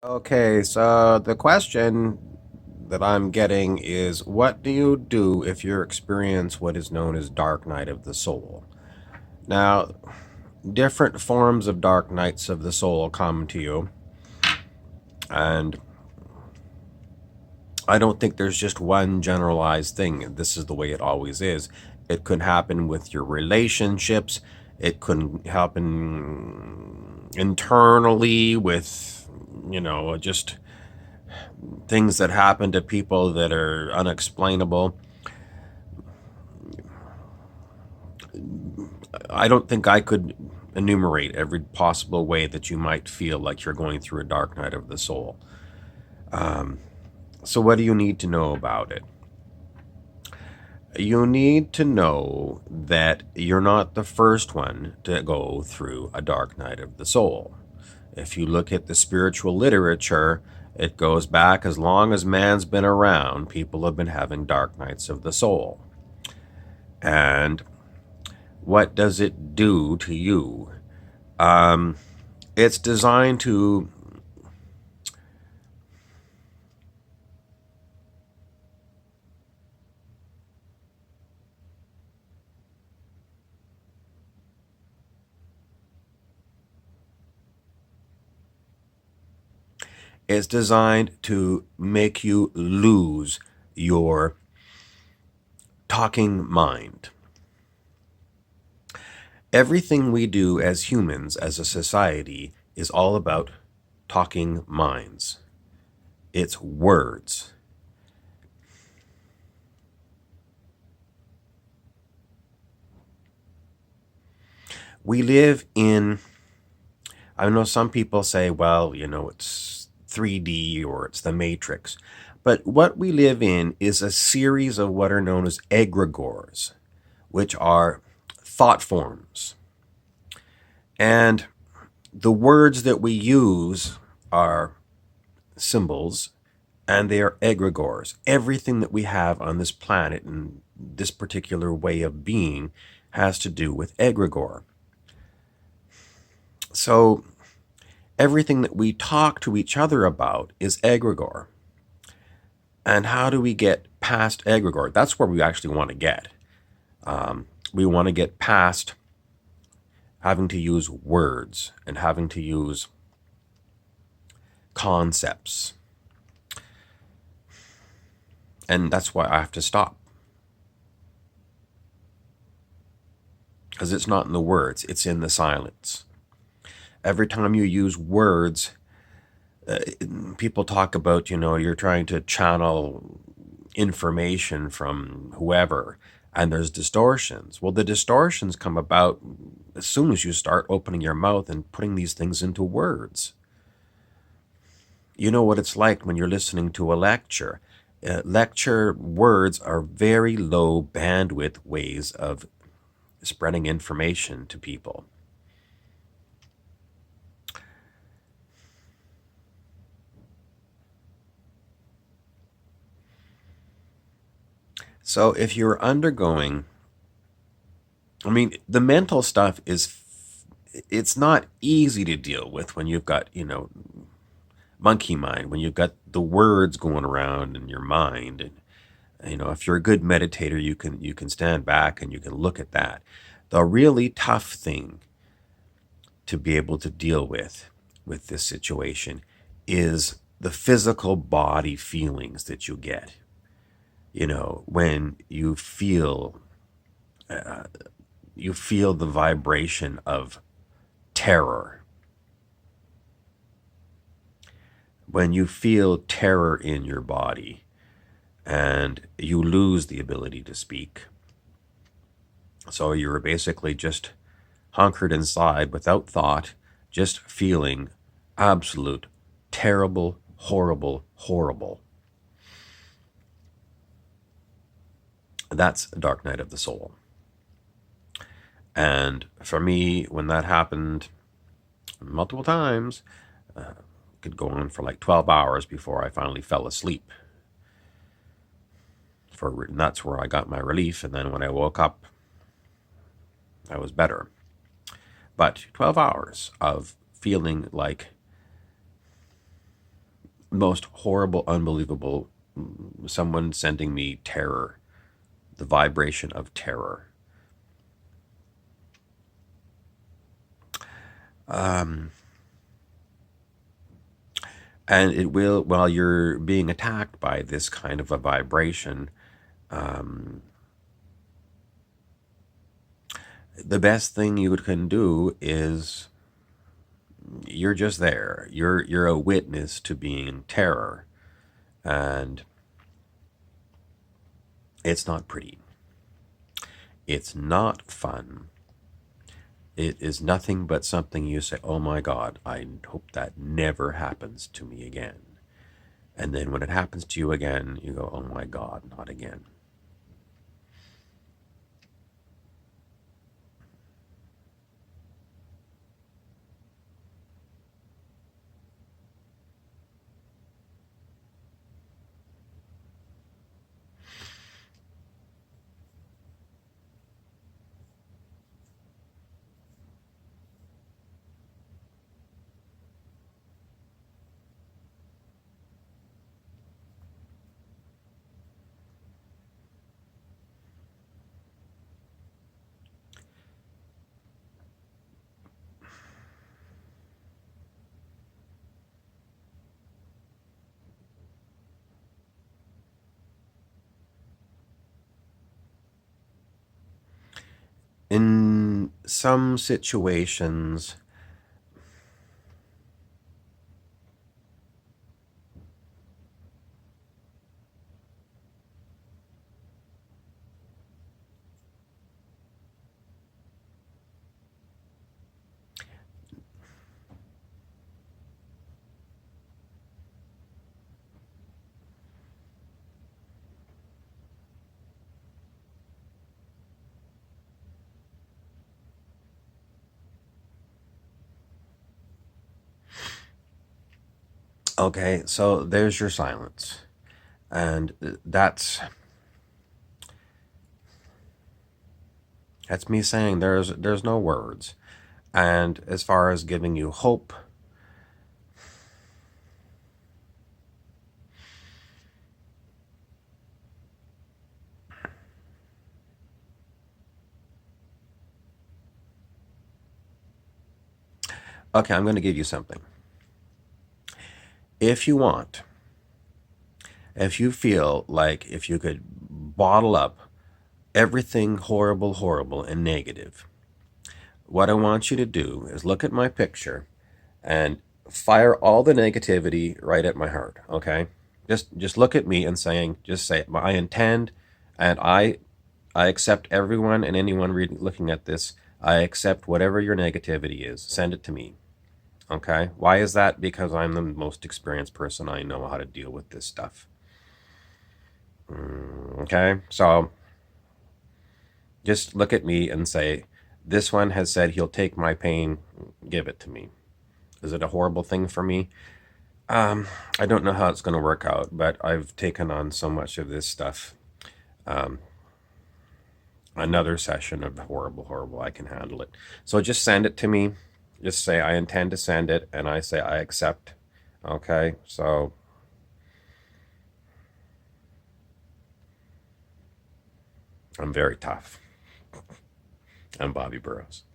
Okay, so the question that I'm getting is what do you do if you experience what is known as dark night of the soul? Now, different forms of dark nights of the soul come to you, and I don't think there's just one generalized thing. This is the way it always is. It could happen with your relationships, it could happen internally with, just things that happen to people that are unexplainable. I don't think I could enumerate every possible way that you might feel like you're going through a dark night of the soul. So, what do you need to know about it? You need to know that you're not the first one to go through a dark night of the soul. If you look at the spiritual literature, it goes back as long as man's been around, people have been having dark nights of the soul. And what does it do to you? It's designed to it's designed to make you lose your talking mind. Everything we do as humans, as a society, is all about talking minds. It's words. We live in, I know some people say, well, it's 3D or it's the Matrix. But what we live in is a series of what are known as egregores, which are thought forms. And the words that we use are symbols and they are egregores. Everything that we have on this planet and this particular way of being has to do with egregore. So everything that we talk to each other about is egregore. And how do we get past egregore? That's where we actually want to get. We want to get past having to use words and having to use concepts. And that's why I have to stop. Because it's not in the words, it's in the silence. Every time you use words, people talk about, you're trying to channel information from whoever, and there's distortions. Well, the distortions come about as soon as you start opening your mouth and putting these things into words. You know what it's like when you're listening to a lecture. Lecture words are very low bandwidth ways of spreading information to people. So if you're undergoing, the mental stuff it's not easy to deal with when you've got, monkey mind, when you've got the words going around in your mind. And, if you're a good meditator, you can stand back and you can look at that. The really tough thing to be able to deal with this situation is the physical body feelings that you get. When you feel the vibration of terror. When you feel terror in your body and you lose the ability to speak. So you're basically just hunkered inside without thought, just feeling absolute terrible, horrible, horrible. That's a dark night of the soul. And for me, when that happened multiple times, could go on for like 12 hours before I finally fell asleep. And that's where I got my relief. And then when I woke up, I was better. But 12 hours of feeling like Most horrible, unbelievable, someone sending me terror, the vibration of terror. Um, and it will, while you're being attacked by this kind of a vibration, um, the best thing you can do is you're just there. You're a witness to being terror, and it's not pretty. It's not fun. It is nothing but something you say, "Oh my God, I hope that never happens to me again." And then when it happens to you again, you go, "Oh my God, not again." In some situations, okay, so there's your silence. And that's me saying there's no words. And as far as giving you hope, okay, I'm going to give you something. If you want, if you feel like if you could bottle up everything horrible, horrible, and negative, what I want you to do is look at my picture and fire all the negativity right at my heart, okay? Just look at me and just say, I intend and I accept everyone and anyone looking at this. I accept whatever your negativity is. Send it to me. Okay? Why is that? Because I'm the most experienced person. I know how to deal with this stuff. Okay? So just look at me and say, this one has said he'll take my pain, give it to me. Is it a horrible thing for me? I don't know how it's going to work out, but I've taken on so much of this stuff. Um, Another session of horrible, horrible, I can handle it. So just send it to me. Just say, I intend to send it, and I say, I accept. Okay, so I'm very tough. I'm Bobby Burrows.